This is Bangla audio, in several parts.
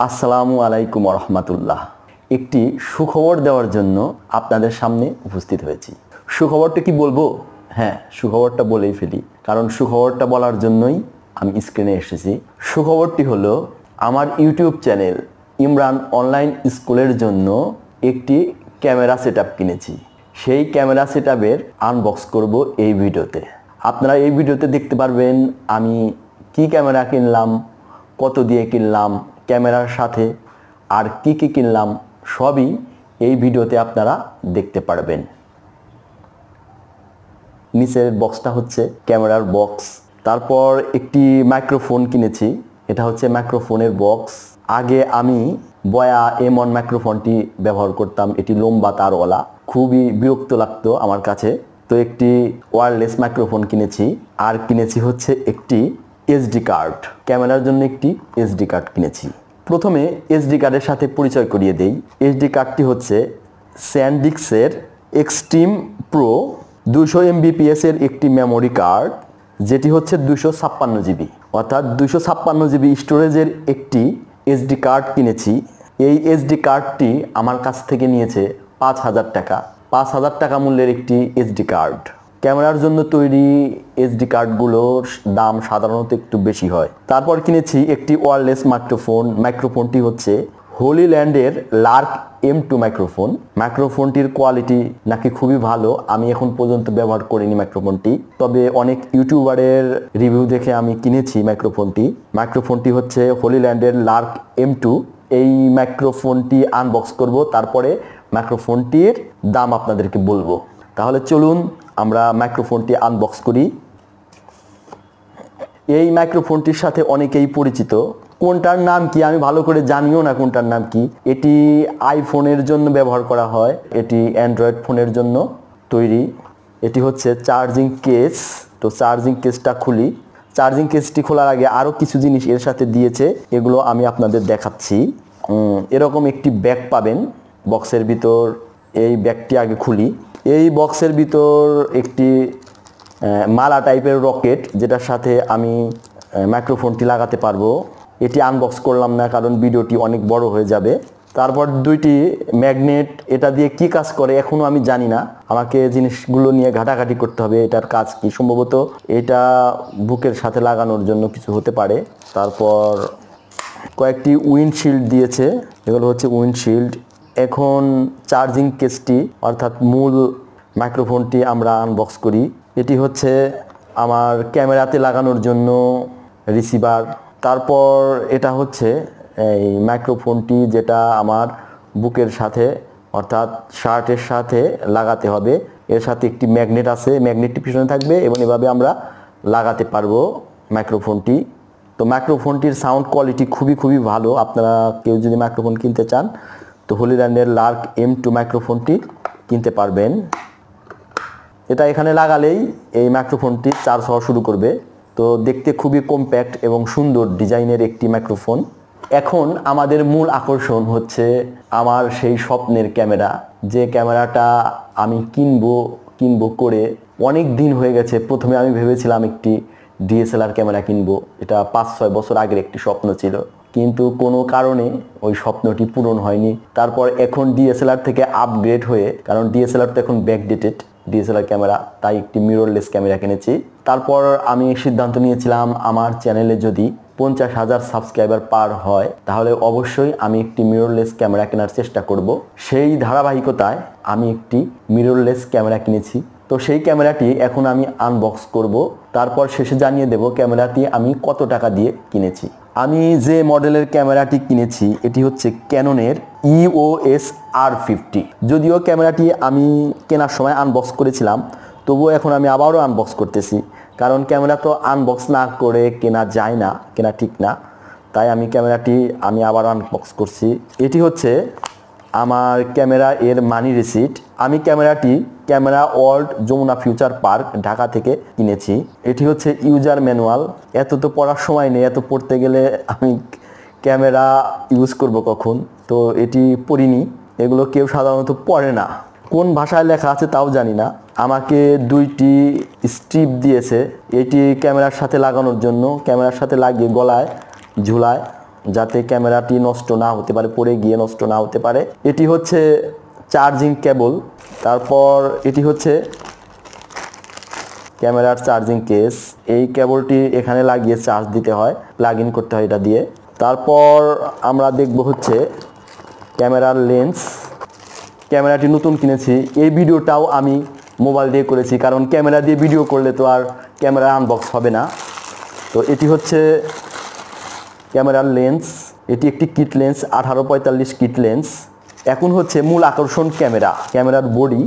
আসসালামু আলাইকুম রহমতুল্লাহ। একটি সুখবর দেওয়ার জন্য আপনাদের সামনে উপস্থিত হয়েছি। সুখবরটা কি বলবো? হ্যাঁ, সুখবরটা বলেই ফেলি, কারণ সুখবরটা বলার জন্যই আমি স্ক্রিনে এসেছি। সুখবরটি হলো, আমার ইউটিউব চ্যানেল ইমরান অনলাইন স্কুলের জন্য একটি ক্যামেরা সেটআপ কিনেছি। সেই ক্যামেরা সেটআপের আনবক্স করব এই ভিডিওতে। আপনারা এই ভিডিওতে দেখতে পারবেন আমি কি ক্যামেরা কিনলাম, কত দিয়ে কিনলাম, ক্যামেরার সাথে আর কি কি কিনলাম, সবই এই ভিডিওতে আপনারা দেখতে পারবেন। নিচের বক্সটা হচ্ছে ক্যামেরার বক্স। তারপর একটি মাইক্রোফোন কিনেছি, এটা হচ্ছে মাইক্রোফোনের বক্স। আগে আমি বয়া M1 মাইক্রোফোনটি ব্যবহার করতাম, এটি লম্বা তারওয়ালা, খুবই বিরক্ত লাগতো আমার কাছে। তো একটি ওয়্যারলেস মাইক্রোফোন কিনেছি। আর কিনেছি হচ্ছে একটি SD কার্ড, ক্যামেরার জন্য একটি SD কার্ড কিনেছি। প্রথমে SD কার্ডের সাথে পরিচয় করিয়ে দেই। SD কার্ডটি হচ্ছে স্যান্ডিস্কের এক্সট্রিম প্রো 200 MBPS এর একটি মেমোরি কার্ড, যেটি হচ্ছে 256 GB, অর্থাৎ 256 GB স্টোরেজের একটি SD কার্ড কিনেছি। এই SD কার্ডটি আমার কাছ থেকে নিয়েছে 5000 টাকা। 5000 টাকা মূল্যের একটি SD কার্ড। ক্যামেরার জন্য তৈরি SD কার্ডগুলোর দাম সাধারণত একটু বেশি হয়। তারপর কিনেছি একটি ওয়্যারলেস মাইক্রোফোন। মাইক্রোফোনটি হচ্ছে হলিল্যান্ডের লার্ক M2 মাইক্রোফোন। মাইক্রোফোনটির কোয়ালিটি নাকি খুবই ভালো। আমি এখন পর্যন্ত ব্যবহার করিনি মাইক্রোফোনটি, তবে অনেক ইউটিউবারের রিভিউ দেখে আমি কিনেছি মাইক্রোফোনটি। মাইক্রোফোনটি হচ্ছে হলিল্যান্ডের লার্ক M2। এই মাইক্রোফোনটি আনবক্স করব, তারপরে মাইক্রোফোনটির দাম আপনাদেরকে বলবো। তাহলে চলুন আমরা মাইক্রোফোনটি আনবক্স করি। এই মাইক্রোফোনটির সাথে অনেকেই পরিচিত। কোনটার নাম কি আমি ভালো করে জানিও না কোনটার নাম কি। এটি আইফোনের জন্য ব্যবহার করা হয়, এটি অ্যান্ড্রয়েড ফোনের জন্য তৈরি। এটি হচ্ছে চার্জিং কেস। তো চার্জিং কেসটা খুলি। চার্জিং কেসটি খোলার আগে আরও কিছু জিনিস এর সাথে দিয়েছে, এগুলো আমি আপনাদের দেখাচ্ছি। এরকম একটি ব্যাগ পাবেন বক্সের ভিতর। এই ব্যাগটি আগে খুলি। এই বক্সের ভিতর একটি মালা টাইপের রকেট, যেটার সাথে আমি মাইক্রোফোনটি লাগাতে পারবো। এটি আনবক্স করলাম না, কারণ ভিডিওটি অনেক বড় হয়ে যাবে। তারপর দুইটি ম্যাগনেট, এটা দিয়ে কি কাজ করে এখনও আমি জানি না, আমাকে জিনিসগুলো নিয়ে ঘাটাঘাটি করতে হবে এটার কাজ কি। সম্ভবত এটা বুকের সাথে লাগানোর জন্য কিছু হতে পারে। তারপর কয়েকটি উইন্ডশিল্ড দিয়েছে, এগুলো হচ্ছে উইন্ডশিল্ড। এখন চার্জিং কেসটি অর্থাৎ মূল মাইক্রোফোনটি আমরা আনবক্স করি। এটি হচ্ছে আমার ক্যামেরাতে লাগানোর জন্য রিসিভার। তারপর এটা হচ্ছে এই মাইক্রোফোনটি, যেটা আমার বুকের সাথে অর্থাৎ শার্টের সাথে লাগাতে হবে। এর সাথে একটি ম্যাগনেট আছে, ম্যাগনেটটি পিছনে থাকবে এবং এভাবে আমরা লাগাতে পারবো মাইক্রোফোনটি। তো মাইক্রোফোনটির সাউন্ড কোয়ালিটি খুবই ভালো। আপনারা কেউ যদি মাইক্রোফোন কিনতে চান তো হলিল্যান্ডের লার্ক M2 মাইক্রোফোনটি কিনতে পারবেন। এটা এখানে লাগালেই এই মাইক্রোফোনটি চার্জ হওয়া শুরু করবে। তো দেখতে খুবই কম্প্যাক্ট এবং সুন্দর ডিজাইনের একটি মাইক্রোফোন। এখন আমাদের মূল আকর্ষণ হচ্ছে আমার সেই স্বপ্নের ক্যামেরা, যে ক্যামেরাটা আমি কিনবো করে অনেক দিন হয়ে গেছে। প্রথমে আমি ভেবেছিলাম একটি DSLR ক্যামেরা কিনবো, এটা 5-6 বছর আগের একটি স্বপ্ন ছিল, কিন্তু কোনো কারণে ওই স্বপ্নটি পূরণ হয়নি। তারপর এখন DSLR থেকে আপগ্রেড হয়ে, কারণ DSLR তো এখন ব্যাকডেটেড DSLR ক্যামেরা, তাই একটি মিররলেস ক্যামেরা কিনেছি। তারপর আমি সিদ্ধান্ত নিয়েছিলাম আমার চ্যানেলে যদি 50,000 সাবস্ক্রাইবার পার হয় তাহলে অবশ্যই আমি একটি মিররলেস ক্যামেরা কেনার চেষ্টা করব। সেই ধারাবাহিকতায় আমি একটি মিররলেস ক্যামেরা কিনেছি। তো সেই ক্যামেরাটি এখন আমি আনবক্স করব, তারপর শেষে জানিয়ে দেব ক্যামেরাটি আমি কত টাকা দিয়ে কিনেছি। আমি যে মডেলের ক্যামেরাটি কিনেছি এটি হচ্ছে ক্যাননের EOS R50। যদিও ক্যামেরাটি আমি কেনার সময় আনবক্স করেছিলাম, তবুও এখন আমি আবারও আনবক্স করতেছি, কারণ ক্যামেরা তো আনবক্স না করে কেনা যায় না, কেনা ঠিক না। তাই আমি ক্যামেরাটি আবার আনবক্স করছি। এটি হচ্ছে আমার ক্যামেরা এর মানি রিসিট। আমি ক্যামেরাটি camera world Jamuna future park Dhaka থেকে কিনেছি। এটি হচ্ছে ইউজার ম্যানুয়াল। এত তো পড়ার সময় নেই, এত পড়তে গেলে আমি ক্যামেরা ইউজ করব কখন, তো এটি পড়িনি। এগুলো কেউ সাধারণত পড়ে না, কোন ভাষায় লেখা আছে তাও জানি না। আমাকে দুইটি স্ট্রিপ দিয়েছে, এটি ক্যামেরার সাথে লাগানোর জন্য, ক্যামেরার সাথে লাগিয়ে গলায় ঝুলায় যাতে ক্যামেরাটি নষ্ট না হতে পারে, পড়ে গিয়ে নষ্ট না হতে পারে। এটি হচ্ছে চার্জিং কেবল। তারপর এটি হচ্ছে ক্যামেরার চার্জিং কেস। এই কেবলটি এখানে লাগিয়ে চার্জ দিতে হয়, প্লাগ ইন করতে হয় এটা দিয়ে। তারপর আমরা দেখব হচ্ছে ক্যামেরার লেন্স। ক্যামেরাটি নতুন কিনেছি। এই ভিডিওটাও আমি মোবাইল দিয়ে করেছি, কারণ ক্যামেরা দিয়ে ভিডিও করলে তো আর ক্যামেরা আনবক্স হবে না। তো এটি হচ্ছে ক্যামেরার লেন্স। এটি একটি কিট লেন্স, 1845 কিট লেন্স। এখন হচ্ছে মূল আকর্ষণ ক্যামেরার বডি।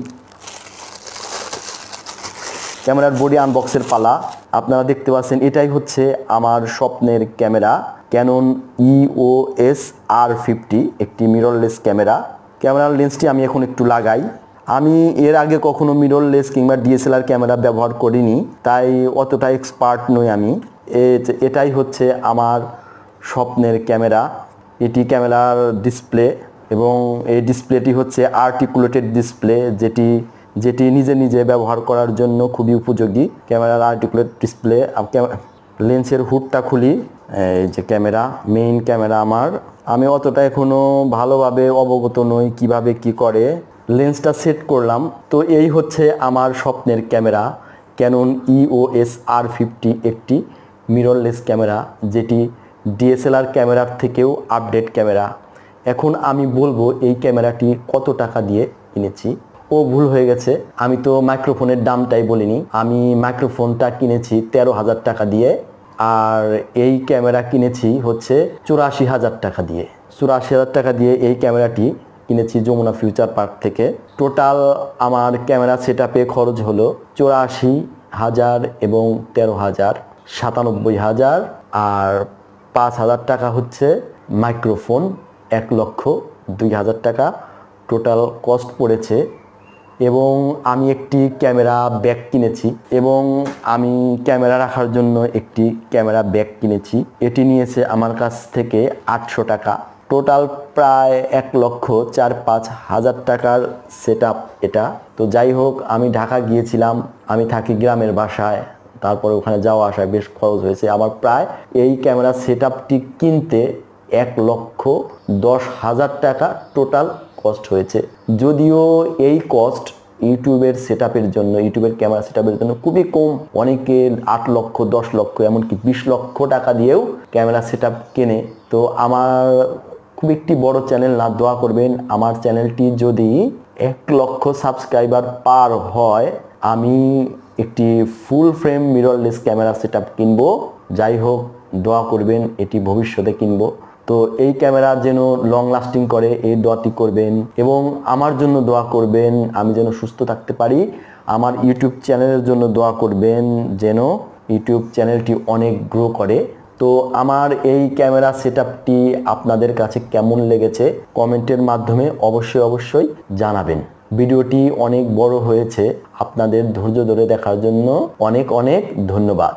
ক্যামেরার বডি আনবক্সের পালা। আপনারা দেখতে পাচ্ছেন এটাই হচ্ছে আমার স্বপ্নের ক্যামেরা, ক্যানন EOS R50, একটি মিররলেস ক্যামেরা। ক্যামেরার লেন্সটি আমি এখন একটু লাগাই। আমি এর আগে কখনো মিররলেস কিংবা DSLR ক্যামেরা ব্যবহার করিনি, তাই অতটা এক্সপার্ট নই আমি। এটাই হচ্ছে আমার স্বপ্নের ক্যামেরা। এটি ক্যামেরার ডিসপ্লে, এবং এই ডিসপ্লেটি হচ্ছে আর্টিকুলেটেড ডিসপ্লে, যেটি নিজে নিজে ব্যবহার করার জন্য খুবই উপযোগী। ক্যামেরার আর্টিকুলেট ডিসপ্লে। লেন্সের হুডটা খুলি। এই যে ক্যামেরা, মেইন ক্যামেরা আমার। আমি অতটা এখনো ভালোভাবে অবগত নই কিভাবে কি করে। লেন্সটা সেট করলাম। তো এই হচ্ছে আমার স্বপ্নের ক্যামেরা, ক্যানন EOS R50, একটি মিররলেস ক্যামেরা, যেটি DSLR ক্যামেরার থেকেও আপডেট ক্যামেরা। এখন আমি বলবো এই ক্যামেরাটি কত টাকা দিয়ে কিনেছি। ভুল হয়ে গেছে, আমি তো মাইক্রোফোনের দামটাই বলিনি। আমি মাইক্রোফোনটা কিনেছি 13,000 টাকা দিয়ে, আর এই ক্যামেরা কিনেছি হচ্ছে 84,000 টাকা দিয়ে। 84,000 টাকা দিয়ে এই ক্যামেরাটি কিনেছি যমুনা ফিউচার পার্ক থেকে। টোটাল আমার ক্যামেরা সেটআপে খরচ হলো 84,000 এবং 13,000, 97,000, আর 5,000 টাকা হচ্ছে মাইক্রোফোন, 1,02,000 টাকা টোটাল কস্ট পড়েছে। এবং আমি একটি ক্যামেরা ব্যাগ কিনেছি, এবং আমি ক্যামেরা রাখার জন্য একটি ক্যামেরা ব্যাগ কিনেছি। এটি নিয়েছে আমার কাছ থেকে 800 টাকা। টোটাল প্রায় 1,04,5,000 টাকার সেটআপ এটা। তো যাই হোক, আমি ঢাকা গিয়েছিলাম, আমি থাকি গ্রামের বাসায়, তারপরে ওখানে যাওয়া আসায় বেশ খরচ হয়েছে আমার। প্রায় এই ক্যামেরা সেটআপটি কিনতে 1,10,000 টাকা টোটাল কস্ট হয়েছে। যদিও এই কস্ট ইউটিউবের সেটআপের জন্য, ইউটিউবের ক্যামেরা সেটআপের জন্য খুবই কম। অনেকে 8 লক্ষ, 10 লক্ষ, এমনকি 20 লক্ষ টাকা দিয়েও ক্যামেরা সেটআপ কেনে। তো আমার খুব একটি বড় চ্যানেল না, দোয়া করবেন আমার চ্যানেলটি যদি 1 লক্ষ সাবস্ক্রাইবার পার হয়, আমি একটি ফুল ফ্রেম মিররলেস ক্যামেরা সেটআপ কিনবো। যাই হোক, দোয়া করবেন, এটি ভবিষ্যতে কিনবো। তো এই ক্যামেরা যেন লং লাস্টিং করে, এই দোয়াটি করবেন, এবং আমার জন্য দোয়া করবেন আমি যেন সুস্থ থাকতে পারি। আমার ইউটিউব চ্যানেলের জন্য দোয়া করবেন যেন ইউটিউব চ্যানেলটি অনেক গ্রো করে। তো আমার এই ক্যামেরা সেটআপটি আপনাদের কাছে কেমন লেগেছে কমেন্টের মাধ্যমে অবশ্যই জানাবেন। ভিডিওটি অনেক বড় হয়েছে, আপনাদের ধৈর্য ধরে দেখার জন্য অনেক ধন্যবাদ।